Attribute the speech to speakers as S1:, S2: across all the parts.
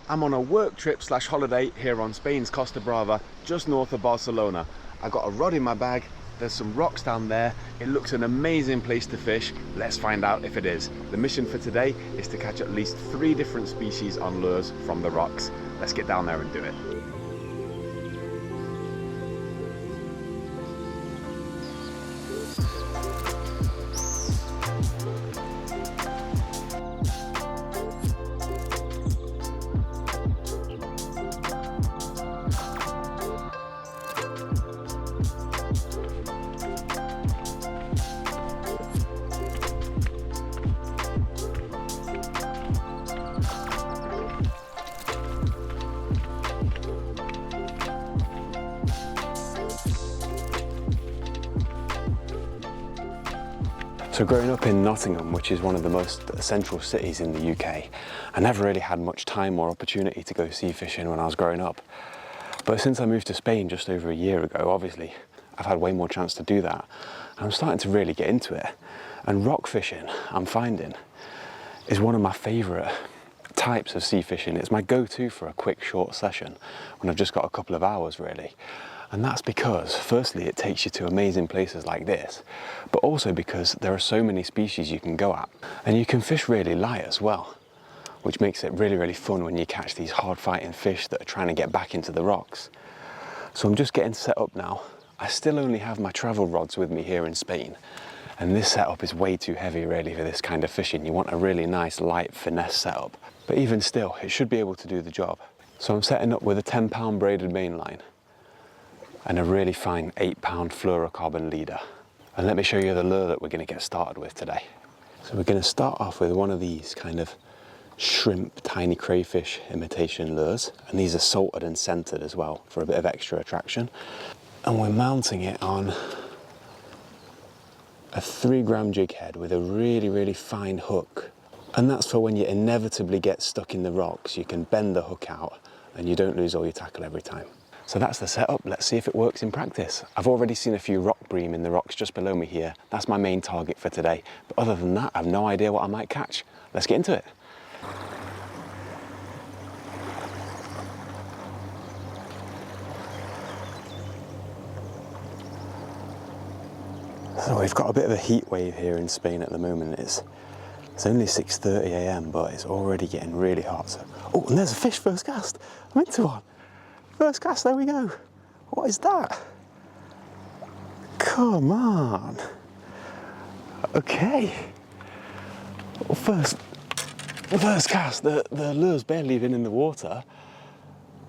S1: I'm on a work trip slash holiday here on Spain's Costa Brava, just north of Barcelona. I got a rod in my bag, there's some rocks down there, it looks an amazing place to fish. Let's find out if it is. The mission for today is to catch at least 3 different species on lures from the rocks. Let's get down there and do it.
S2: So growing up in Nottingham, which is one of the most central cities in the UK, I never really had much time or opportunity to go sea fishing when I was growing up. But since I moved to Spain just over a year ago, obviously, I've had way more chance to do that. And I'm starting to really get into it. And rock fishing, I'm finding, is one of my favourite types of sea fishing. It's my go-to for a quick, short session when I've just got a couple of hours, really. And that's because, firstly, it takes you to amazing places like this, but also because there are so many species you can go at. And you can fish really light as well, which makes it really, really fun when you catch these hard-fighting fish that are trying to get back into the rocks. So I'm just getting set up now. I still only have my travel rods with me here in Spain, and this setup is way too heavy, really, for this kind of fishing. You want a really nice, light, finesse setup. But even still, it should be able to do the job. So I'm setting up with a 10-pound braided mainline and a really fine 8-pound fluorocarbon leader. And let me show you the lure that we're going to get started with today. So we're going to start off with one of these kind of shrimp, tiny crayfish imitation lures. And these are salted and centered as well for a bit of extra attraction. And we're mounting it on a 3-gram jig head with a really, really fine hook. And that's for when you inevitably get stuck in the rocks. You can bend the hook out and you don't lose all your tackle every time. So that's the setup. Let's see if it works in practice. I've already seen a few rock bream in the rocks just below me here. That's my main target for today. But other than that, I've no idea what I might catch. Let's get into it. So we've got a bit of a heat wave here in Spain at the moment. It's only 6:30 AM, but it's already getting really hot. So, oh, and there's a fish first cast. I'm into one. First cast, there we go. What is that? Come on. Okay. Well, first cast, the lure's barely even in the water.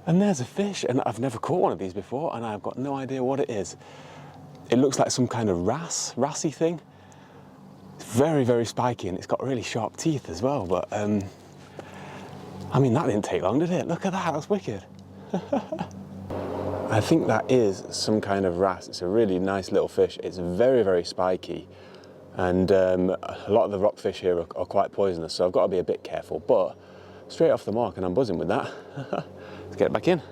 S2: And there's a fish, and I've never caught one of these before, and I've got no idea what it is. It looks like some kind of wrassy thing. It's very, very spiky, and it's got really sharp teeth as well, but I mean, that didn't take long, did it? Look at that, that's wicked. I think that is some kind of wrasse. It's a really nice little fish. It's very, very spiky, and a lot of the rockfish here are quite poisonous, so I've got to be a bit careful, but straight off the mark, and I'm buzzing with that. Let's get it back in.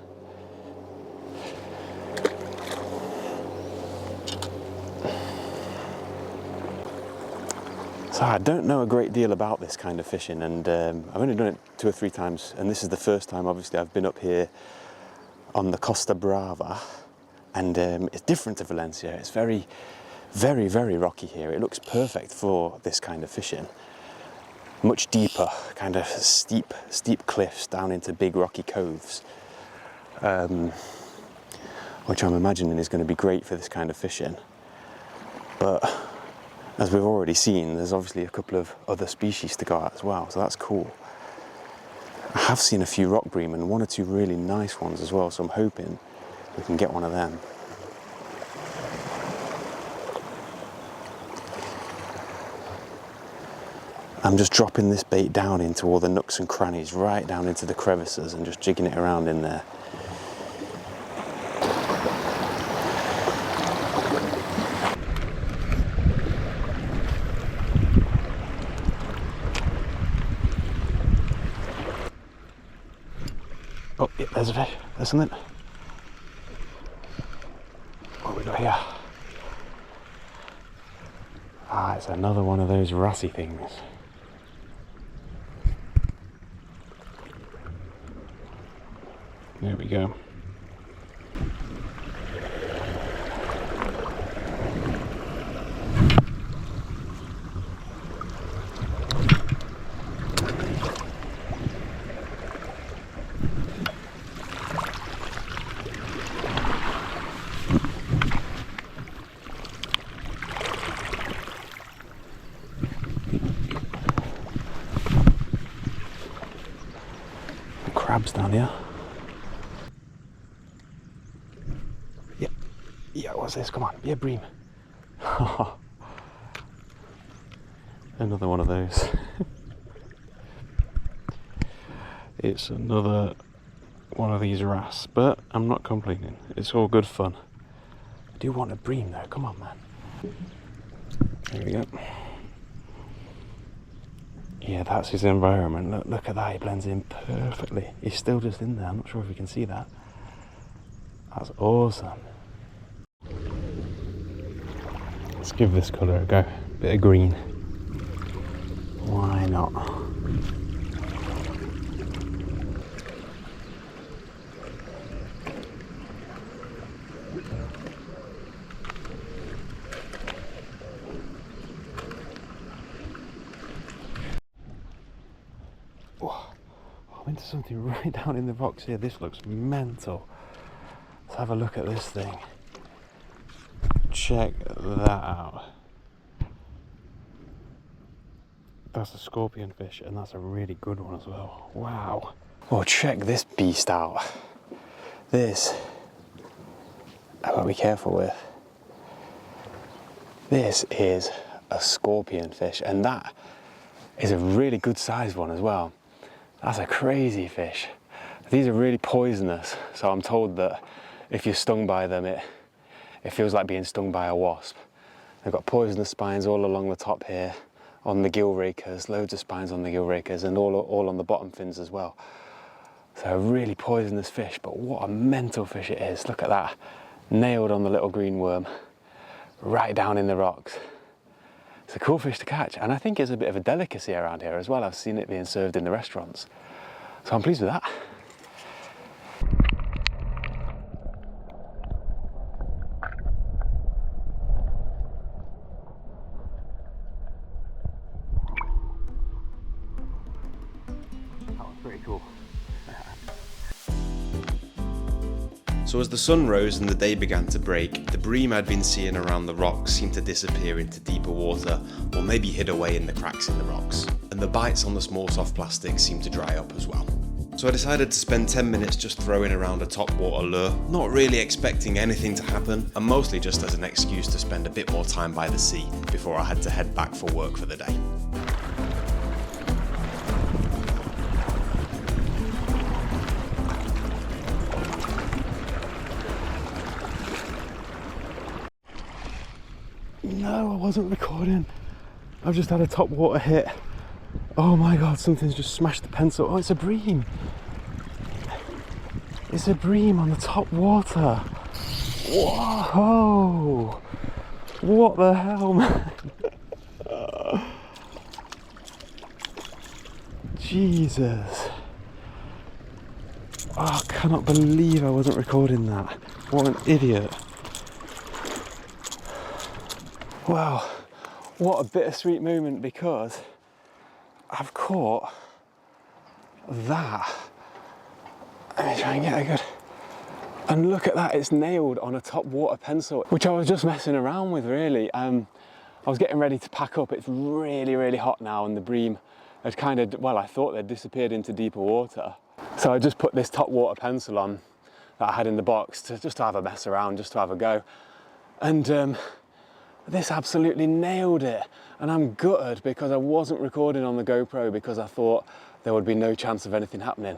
S2: So I don't know a great deal about this kind of fishing, and I've only done it 2 or 3 times, and this is the first time, obviously, I've been up here on the Costa Brava, and it's different to Valencia. It's very, very, very rocky here. It looks perfect for this kind of fishing. Much deeper, kind of steep cliffs down into big rocky coves, which I'm imagining is going to be great for this kind of fishing. But as we've already seen, there's obviously a couple of other species to go at as well, so that's cool. I have seen a few rock bream and 1 or 2 really nice ones as well, so I'm hoping we can get one of them. I'm just dropping this bait down into all the nooks and crannies, right down into the crevices, and just jigging it around in there. Oh, yeah, there's a fish. There's something. What have we got here? Ah, it's another one of those wrassy things. There we go. Crabs down here. Yep. Yeah, what's this? Come on, be a bream. Another one of those. It's another one of these wrasse, but I'm not complaining. It's all good fun. I do want a bream though, come on man. There we go. Yeah, that's his environment. Look at that, he blends in perfectly. He's still just in there, I'm not sure if you can see that. That's awesome. Let's give this colour a go. Bit of green. Why not? I'm into something right down in the rocks here. This looks mental. Let's have a look at this thing. Check that out. That's a scorpion fish, and that's a really good one as well. Wow. Oh, check this beast out. This, I've got to be careful with. This is a scorpion fish, and that is a really good sized one as well. That's a crazy fish. These are really poisonous, so I'm told that if you're stung by them, it feels like being stung by a wasp. They've got poisonous spines all along the top here, on the gill rakers, loads of spines on the gill rakers, and all on the bottom fins as well. So a really poisonous fish, but what a mental fish it is. Look at that, nailed on the little green worm, right down in the rocks. It's a cool fish to catch, and I think it's a bit of a delicacy around here as well. I've seen it being served in the restaurants, so I'm pleased with that. That was pretty cool.
S3: So as the sun rose and the day began to break, the bream I'd been seeing around the rocks seemed to disappear into deeper water, or maybe hid away in the cracks in the rocks. And the bites on the small soft plastic seemed to dry up as well. So I decided to spend 10 minutes just throwing around a topwater lure, not really expecting anything to happen, and mostly just as an excuse to spend a bit more time by the sea before I had to head back for work for the day.
S2: No, I wasn't recording. I've just had a top water hit. Oh my god, something's just smashed the pencil. Oh, it's a bream. It's a bream on the top water. Whoa! What the hell, man? Jesus. Oh, I cannot believe I wasn't recording that. What an idiot. Wow, what a bittersweet moment, because I've caught that. Let me try and get a good, and look at that, it's nailed on a top water pencil, which I was just messing around with really. I was getting ready to pack up. It's really, really hot now, and the bream had kind of, well, I thought they'd disappeared into deeper water. So I just put this top water pencil on that I had in the box to just to have a mess around, just to have a go. And this absolutely nailed it, and I'm gutted because I wasn't recording on the GoPro because I thought there would be no chance of anything happening.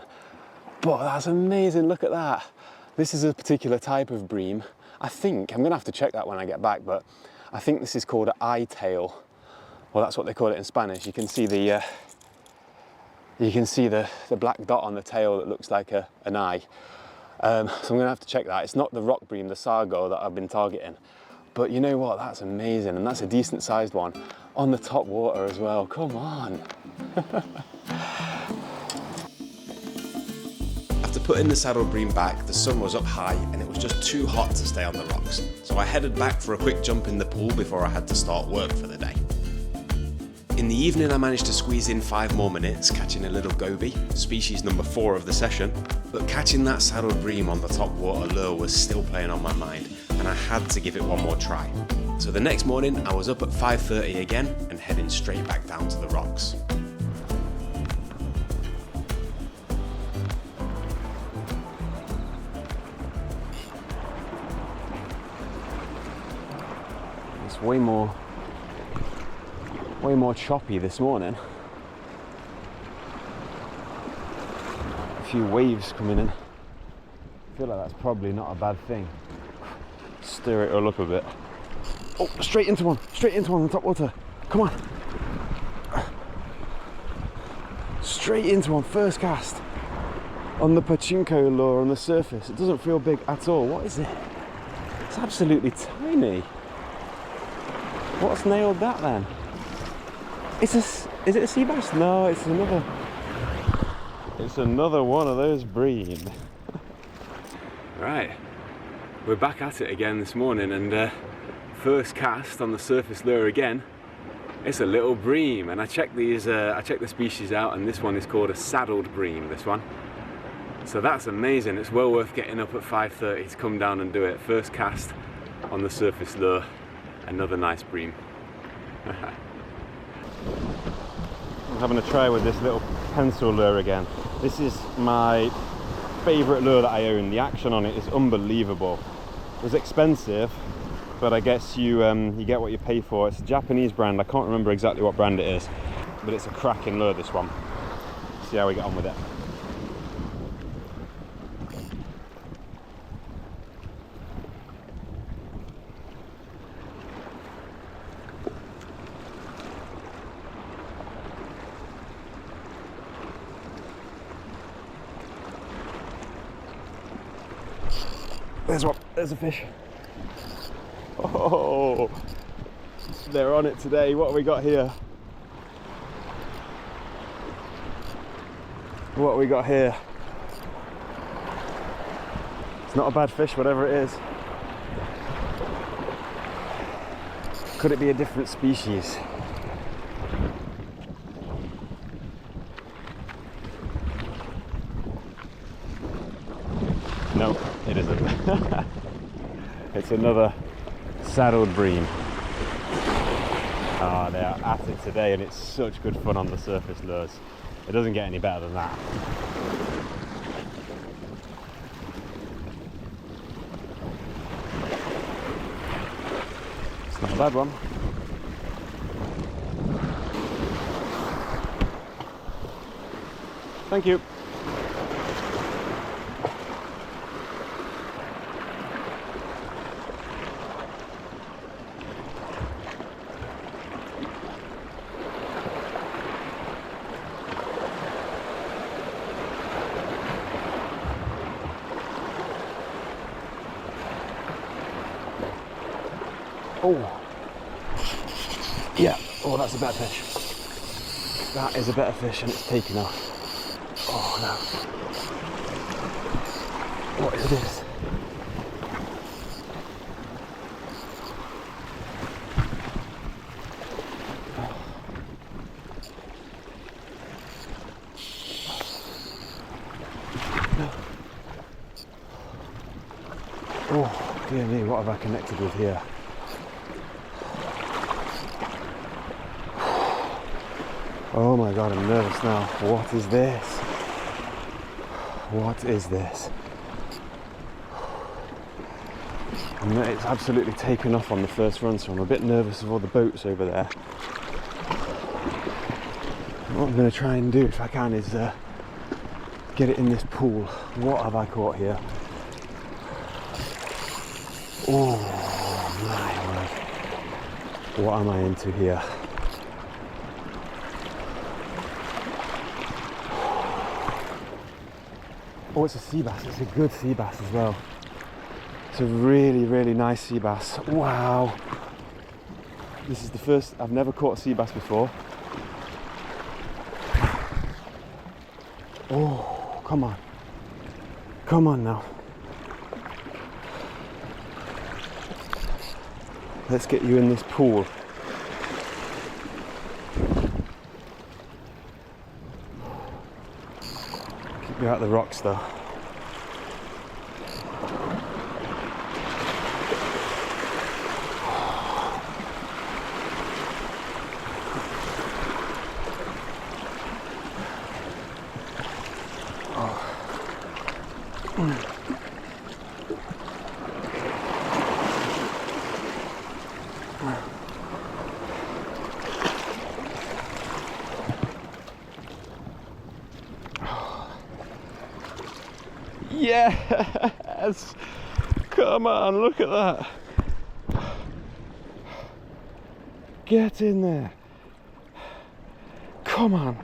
S2: But that's amazing, look at that. This is a particular type of bream. I think, I'm gonna have to check that when I get back, but I think this is called an eye tail. Well, that's what they call it in Spanish. You can see the black dot on the tail that looks like an eye. So I'm gonna have to check that. It's not the rock bream, the sargo, that I've been targeting. But you know what, that's amazing, and that's a decent sized one on the top water as well. Come on.
S3: After putting the saddle bream back, the sun was up high and it was just too hot to stay on the rocks, so I headed back for a quick jump in the pool before I had to start work for the day. In the evening I managed to squeeze in 5 more minutes catching a little goby, species number 4 of the session, but catching that saddle bream on the Topwater lure was still playing on my mind and I had to give it one more try. So the next morning I was up at 5:30 again and heading straight back down to the rocks.
S2: It's way more choppy this morning. A few waves coming in. I feel like that's probably not a bad thing. Stir it all up a bit. Oh, straight into one on Topwater. Come on. Straight into one, first cast. On the pachinko lure on the surface. It doesn't feel big at all. What is it? It's absolutely tiny. What's nailed that then? Is it a sea bass? No, it's another one of those bream. Right, we're back at it again this morning, and first cast on the surface lure again. It's a little bream, and I checked the species out, and this one is called a saddled bream. This one, so that's amazing. It's well worth getting up at 5:30 to come down and do it. First cast on the surface lure, another nice bream. I'm having a try with this little pencil lure again. This is my favourite lure that I own. The action on it is unbelievable. It was expensive, but I guess you get what you pay for. It's a Japanese brand. I can't remember exactly what brand it is, but it's a cracking lure, this one. See how we get on with it. There's one, there's a fish. Oh, they're on it today. What have we got here? What have we got here? It's not a bad fish, whatever it is. Could it be a different species? No, it isn't. It's another saddled bream. Ah, they are at it today, and it's such good fun on the surface lures. It doesn't get any better than that. It's not a bad one. Thank you. Oh, yeah, oh, that's a better fish. That is a better fish, and it's taken off. Oh no. What is this? Oh, dear me, what have I connected with here? Oh my god, I'm nervous now. What is this? What is this? And it's absolutely taken off on the first run, so I'm a bit nervous of all the boats over there. What I'm going to try and do, if I can, is get it in this pool. What have I caught here? Oh my word. What am I into here? Oh, it's a sea bass. It's a good sea bass as well. It's a really, really nice sea bass. Wow. This is the first, I've never caught a sea bass before. Oh, come on. Come on now. Let's get you in this pool. Keep you out of the rocks though. Yes! Come on, look at that! Get in there! Come on!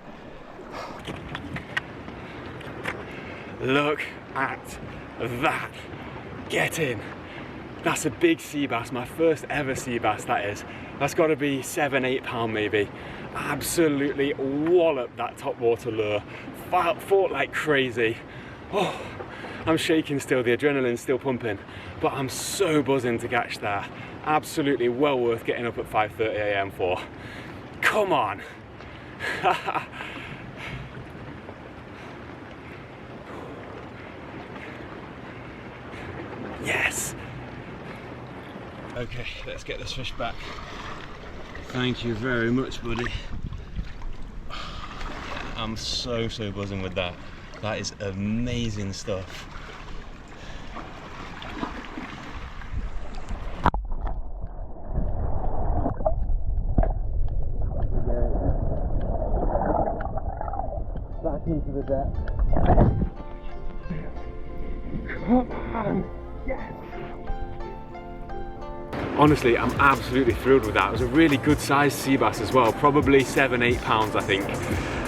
S2: Look at that! Get in! That's a big sea bass, my first ever sea bass that is. That's got to be 7-8 pound maybe. Absolutely walloped that topwater lure. Fought like crazy. Oh, I'm shaking still, the adrenaline's still pumping, but I'm so buzzing to catch that. Absolutely well worth getting up at 5:30 AM for. Come on! Yes! Okay, let's get this fish back. Thank you very much, buddy. I'm so buzzing with that. That is amazing stuff. Back into the depth. Come on! Yes! Honestly, I'm absolutely thrilled with that. It was a really good sized sea bass as well, probably 7-8 pounds I think.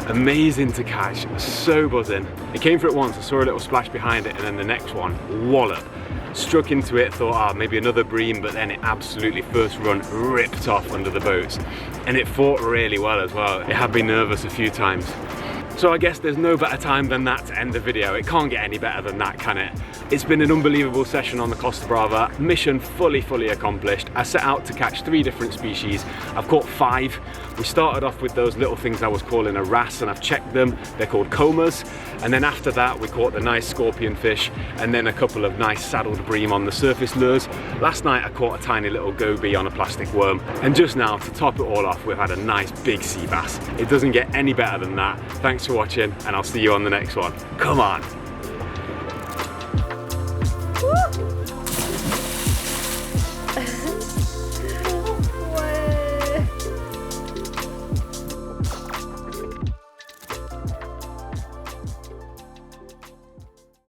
S2: Amazing to catch, so buzzing. It came for it once, I saw a little splash behind it, and then the next one, wallop. Struck into it, thought, maybe another bream, but then it absolutely first run ripped off under the boats. And it fought really well as well. It had been nervous a few times. So I guess there's no better time than that to end the video. It can't get any better than that, can it? It's been an unbelievable session on the Costa Brava. Mission fully accomplished. I set out to catch 3 different species. I've caught 5. We started off with those little things I was calling a wrasse, and I've checked them. They're called comas. And then after that, we caught the nice scorpion fish, and then a couple of nice saddled bream on the surface lures. Last night, I caught a tiny little goby on a plastic worm. And just now, to top it all off, we've had a nice big sea bass. It doesn't get any better than that. Thanks for watching, and I'll see you on the next one. Come on.